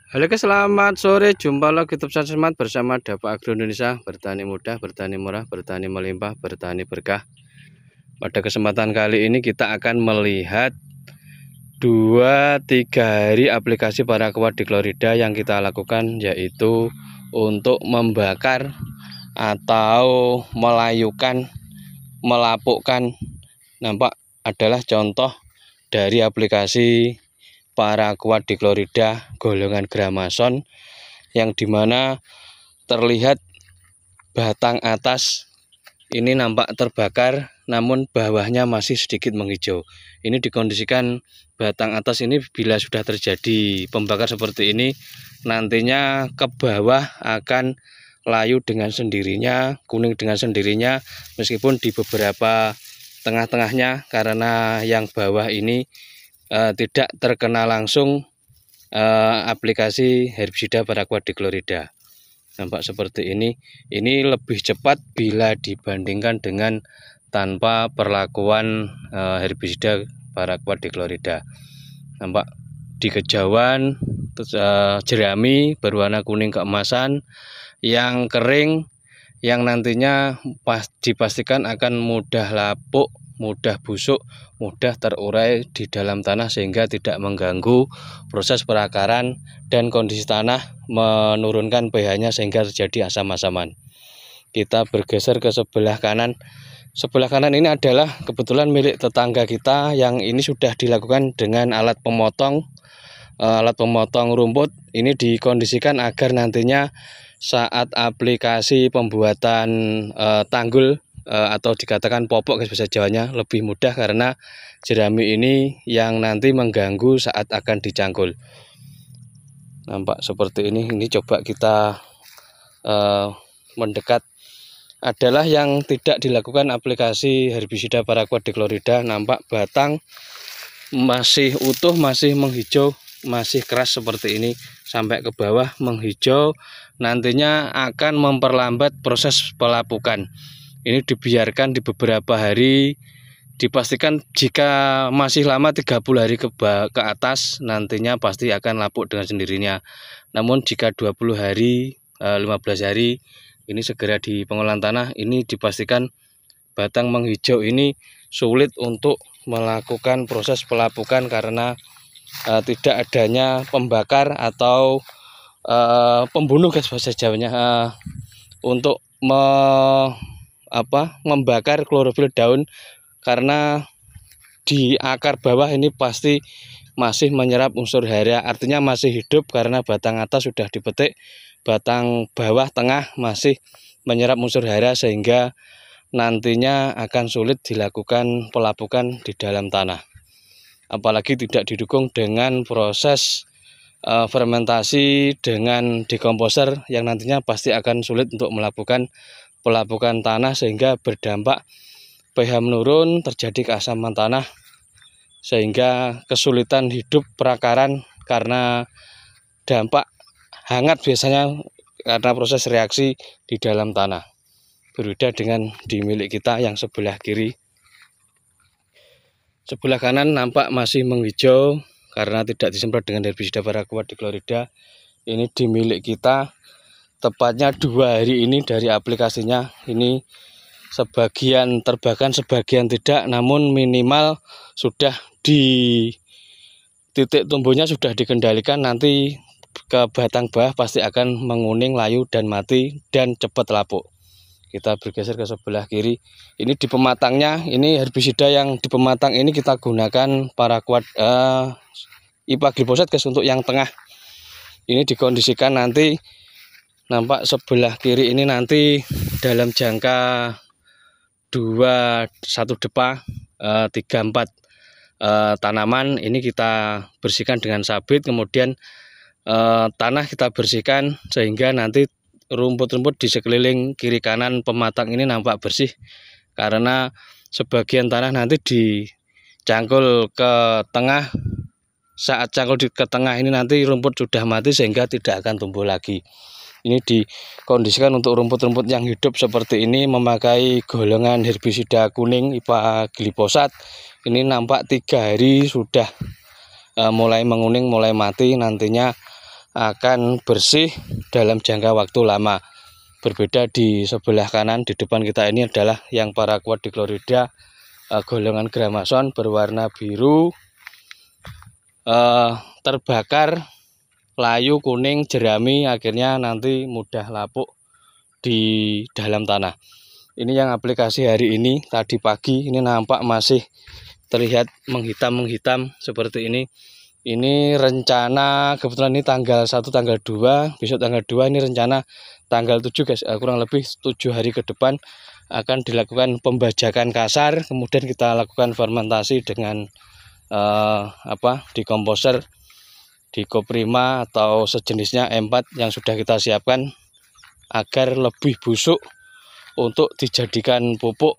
Halo guys, selamat sore. Jumpa lagi YouTube channel Smart bersama Dapak Agro Indonesia. Bertani mudah, bertani murah, bertani melimpah, bertani berkah. Pada kesempatan kali ini kita akan melihat 2-3 hari aplikasi Paraquat Dichlorida yang kita lakukan, yaitu untuk membakar atau melayukan, melapukkan. Nampak adalah contoh dari aplikasi Paraquat Dichlorida golongan Gramason, yang dimana terlihat batang atas ini nampak terbakar, namun bawahnya masih sedikit menghijau. Ini dikondisikan batang atas ini bila sudah terjadi pembakar seperti ini, nantinya ke bawah akan layu dengan sendirinya, kuning dengan sendirinya, meskipun di beberapa tengah-tengahnya, karena yang bawah ini tidak terkena langsung aplikasi herbisida Paraquat Dichlorida. Nampak seperti ini. Ini lebih cepat bila dibandingkan dengan tanpa perlakuan herbisida Paraquat Dichlorida. Nampak di kejauhan jerami berwarna kuning keemasan yang kering, yang nantinya dipastikan akan mudah lapuk, mudah busuk, mudah terurai di dalam tanah, sehingga tidak mengganggu proses perakaran dan kondisi tanah, menurunkan pH-nya sehingga terjadi asam-asaman. Kita bergeser ke sebelah kanan. Sebelah kanan ini adalah kebetulan milik tetangga kita, yang ini sudah dilakukan dengan alat pemotong rumput. Ini dikondisikan agar nantinya saat aplikasi pembuatan tanggul atau dikatakan popok bahasa Jawanya lebih mudah, karena jerami ini yang nanti mengganggu saat akan dicangkul. Nampak seperti ini. Ini coba kita mendekat. Adalah yang tidak dilakukan aplikasi herbisida Paraquat Dichlorida. Nampak batang masih utuh, masih menghijau, masih keras seperti ini sampai ke bawah menghijau. Nantinya akan memperlambat proses pelapukan. Ini dibiarkan di beberapa hari, dipastikan jika masih lama 30 hari ke atas, nantinya pasti akan lapuk dengan sendirinya. Namun jika 20 hari, 15 hari, ini segera di pengolahan tanah. Ini dipastikan batang menghijau ini sulit untuk melakukan proses pelapukan, karena tidak adanya pembakar atau pembunuh gas bahasa Jawanya untuk membakar klorofil daun, karena di akar bawah ini pasti masih menyerap unsur hara, artinya masih hidup karena batang atas sudah dipetik, batang bawah tengah masih menyerap unsur hara, sehingga nantinya akan sulit dilakukan pelapukan di dalam tanah. Apalagi tidak didukung dengan proses fermentasi dengan dekomposer, yang nantinya pasti akan sulit untuk melakukan pelapukan tanah, sehingga berdampak pH menurun, terjadi keasaman tanah, sehingga kesulitan hidup perakaran karena dampak hangat biasanya karena proses reaksi di dalam tanah. Berbeda dengan di milik kita yang sebelah kiri. Sebelah kanan nampak masih menghijau karena tidak disemprot dengan herbisida Paraquat Dichlorida. Ini di milik kita tepatnya 2 hari ini dari aplikasinya. Ini sebagian terbakar, sebagian tidak, namun minimal sudah di titik tumbuhnya sudah dikendalikan. Nanti ke batang bawah pasti akan menguning, layu, dan mati, dan cepat lapuk. Kita bergeser ke sebelah kiri. Ini di pematangnya, ini herbisida yang di pematang ini kita gunakan Paraquat IPA Glyphosate guys, untuk yang tengah. Ini dikondisikan nanti, nampak sebelah kiri ini nanti dalam jangka 1 depa 3-4 tanaman ini kita bersihkan dengan sabit, kemudian tanah kita bersihkan, sehingga nanti rumput-rumput di sekeliling kiri kanan pematang ini nampak bersih, karena sebagian tanah nanti dicangkul ke tengah. Saat cangkul ke tengah ini nanti rumput sudah mati, sehingga tidak akan tumbuh lagi. Ini dikondisikan untuk rumput-rumput yang hidup seperti ini memakai golongan herbisida kuning IPA Glyphosate. Ini nampak 3 hari sudah mulai menguning, mulai mati. Nantinya akan bersih dalam jangka waktu lama. Berbeda di sebelah kanan di depan kita ini adalah yang paraquat dichlorida golongan gramason berwarna biru, terbakar, layu, kuning, jerami, akhirnya nanti mudah lapuk di dalam tanah. Ini yang aplikasi hari ini, tadi pagi ini nampak masih terlihat menghitam seperti ini. Ini rencana kebetulan ini tanggal 1, tanggal 2, besok tanggal 2 ini rencana tanggal 7 guys, kurang lebih 7 hari ke depan akan dilakukan pembajakan kasar, kemudian kita lakukan fermentasi dengan dekomposer Dicoprima atau sejenisnya E4 yang sudah kita siapkan agar lebih busuk untuk dijadikan pupuk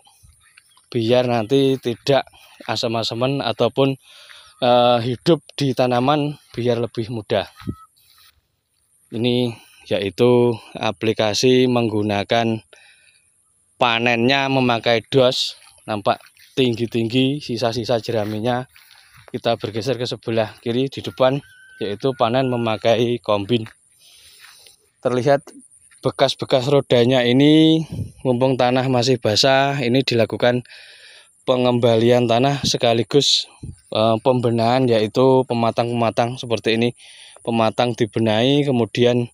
biar nanti tidak asam-asaman ataupun hidup di tanaman biar lebih mudah. Ini yaitu aplikasi menggunakan panennya memakai dos, nampak tinggi-tinggi sisa-sisa jeraminya. Kita bergeser ke sebelah kiri di depan, yaitu panen memakai kombin. Terlihat bekas-bekas rodanya ini, mumpung tanah masih basah, ini dilakukan pengembalian tanah sekaligus pembenahan, yaitu pematang-pematang seperti ini. Pematang dibenahi, kemudian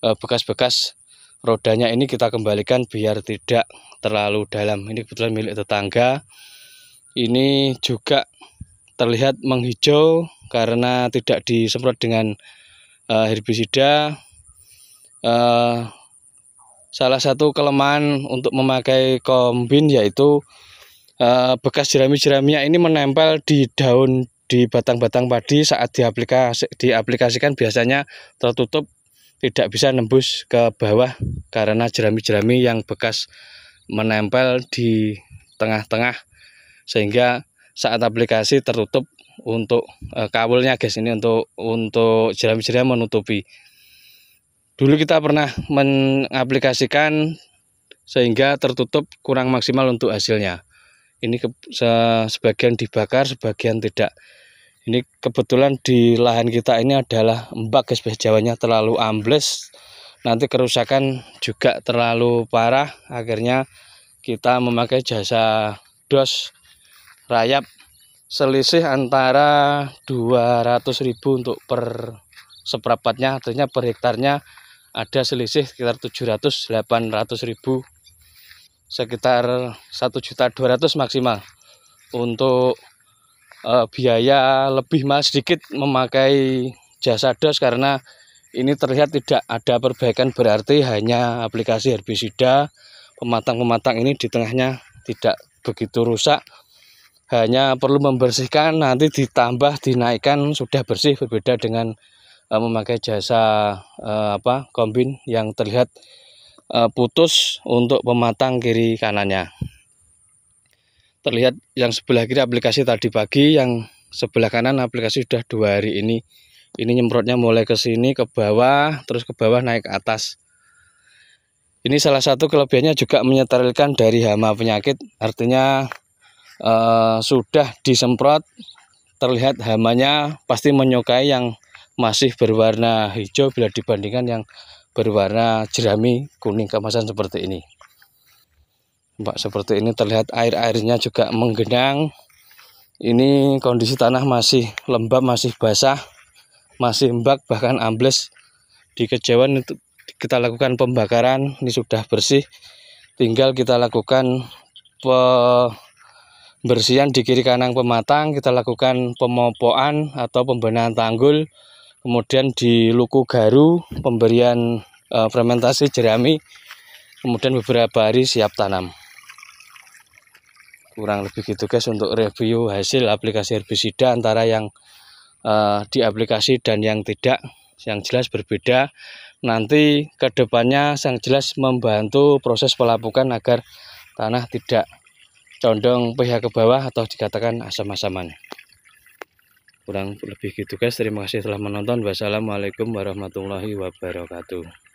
bekas-bekas rodanya ini kita kembalikan biar tidak terlalu dalam. Ini kebetulan milik tetangga. Ini juga terlihat menghijau karena tidak disemprot dengan herbisida. Salah satu kelemahan untuk memakai kombin yaitu bekas jerami-jeraminya ini menempel di daun, di batang-batang padi. Saat diaplikasikan biasanya tertutup, tidak bisa nembus ke bawah karena jerami-jerami yang bekas menempel di tengah-tengah, sehingga saat aplikasi tertutup untuk kawulnya guys, ini untuk jerami-jerami menutupi. Dulu kita pernah mengaplikasikan sehingga tertutup, kurang maksimal untuk hasilnya. Ini sebagian dibakar, sebagian tidak. Ini kebetulan di lahan kita ini adalah embak guys, bahasa Jawanya terlalu ambles, nanti kerusakan juga terlalu parah. Akhirnya kita memakai jasa dos rayap, selisih antara 200.000 untuk per seperempatnya, artinya per hektarnya ada selisih sekitar 700-800.000, sekitar 1.200.000 maksimal. Untuk biaya lebih mahal sedikit memakai jasa dos karena ini terlihat tidak ada perbaikan berarti, hanya aplikasi herbisida. Pematang-pematang ini di tengahnya tidak begitu rusak, hanya perlu membersihkan, nanti ditambah dinaikkan sudah bersih. Berbeda dengan memakai jasa kombin yang terlihat putus untuk pematang kiri kanannya. Terlihat yang sebelah kiri aplikasi tadi pagi, yang sebelah kanan aplikasi sudah 2 hari ini. Ini nyemprotnya mulai ke sini ke bawah, terus ke bawah naik ke atas. Ini salah satu kelebihannya juga menyeterilkan dari hama penyakit, artinya sudah disemprot, terlihat hamanya pasti menyukai yang masih berwarna hijau bila dibandingkan yang berwarna jerami kuning keemasan seperti ini. Mbak, seperti ini terlihat air-airnya juga menggenang. Ini kondisi tanah masih lembab, masih basah, masih embak, bahkan ambles. Di kejauhan itu kita lakukan pembakaran, ini sudah bersih. Tinggal kita lakukan pembersihan di kiri kanan pematang, kita lakukan pemopokan atau pembenahan tanggul. Kemudian di luku garu pemberian fermentasi jerami, kemudian beberapa hari siap tanam. Kurang lebih gitu guys untuk review hasil aplikasi herbisida antara yang diaplikasi dan yang tidak. Yang jelas berbeda. Nanti kedepannya yang jelas membantu proses pelapukan agar tanah tidak condong pH ke bawah atau dikatakan asam-asaman. Kurang lebih gitu guys, terima kasih telah menonton. Wassalamualaikum warahmatullahi wabarakatuh.